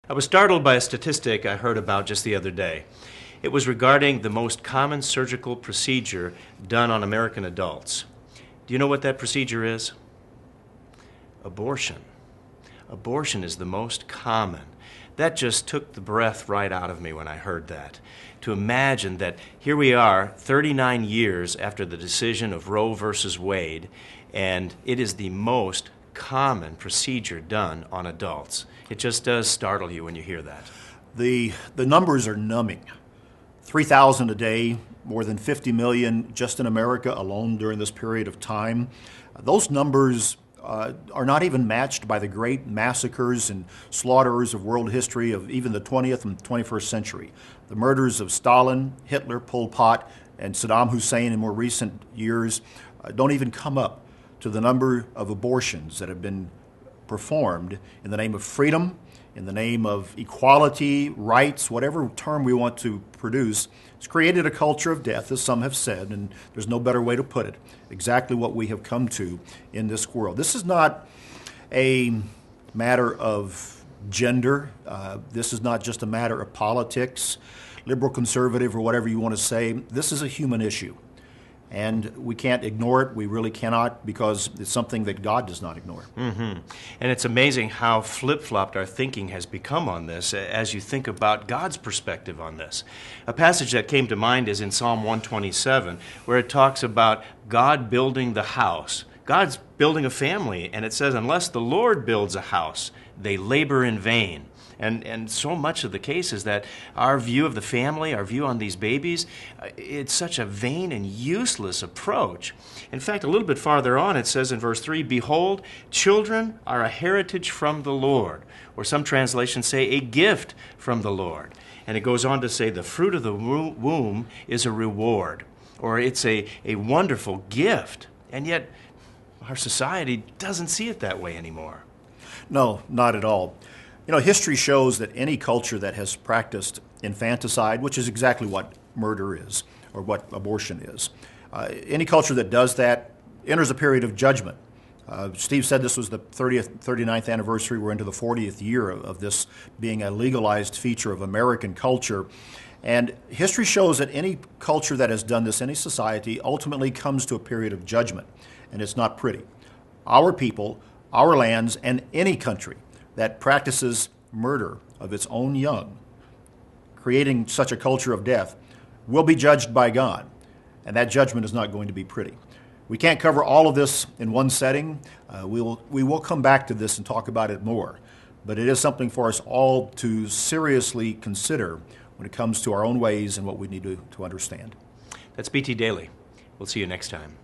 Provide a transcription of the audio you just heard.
I was startled by a statistic I heard about just the other day. It was regarding the most common surgical procedure done on American adults. Do you know what that procedure is? Abortion. Abortion is the most common. That just took the breath right out of me when I heard that. To imagine that here we are, 39 years after the decision of Roe versus Wade, and it is the most common procedure done on adults. It just does startle you when you hear that. The numbers are numbing. 3,000 a day, more than 50 million just in America alone during this period of time. Those numbers are not even matched by the great massacres and slaughterers of world history of even the 20th and 21st century. The murders of Stalin, Hitler, Pol Pot, and Saddam Hussein in more recent years don't even come up to the number of abortions that have been performed in the name of freedom, in the name of equality, rights, whatever term we want to produce. It's created a culture of death, as some have said, and there's no better way to put it. Exactly what we have come to in this world. This is not a matter of gender. This is not just a matter of politics, liberal, conservative, or whatever you want to say. This is a human issue. And we can't ignore it. We really cannot, because it's something that God does not ignore. And it's amazing how flip-flopped our thinking has become on this as you think about God's perspective on this. A passage that came to mind is in Psalm 127, where it talks about God building the house. God's building a family, and it says, unless the Lord builds a house, they labor in vain. And so much of the case is that our view of the family, our view on these babies, it's such a vain and useless approach. In fact, a little bit farther on, it says in verse 3, behold, children are a heritage from the Lord. Or some translations say a gift from the Lord. And it goes on to say the fruit of the womb is a reward, or it's a wonderful gift. And yet, our society doesn't see it that way anymore. No, not at all. You know, history shows that any culture that has practiced infanticide, which is exactly what murder is, or what abortion is, any culture that does that enters a period of judgment. Steve said this was the 39th anniversary. We're into the 40th year of this being a legalized feature of American culture. And history shows that any culture that has done this, any society, ultimately comes to a period of judgment. And it's not pretty. Our people, our lands, and any country that practices murder of its own young, creating such a culture of death, will be judged by God. And that judgment is not going to be pretty. We can't cover all of this in one setting. We will come back to this and talk about it more. But it is something for us all to seriously consider when it comes to our own ways and what we need to understand. That's BT Daily. We'll see you next time.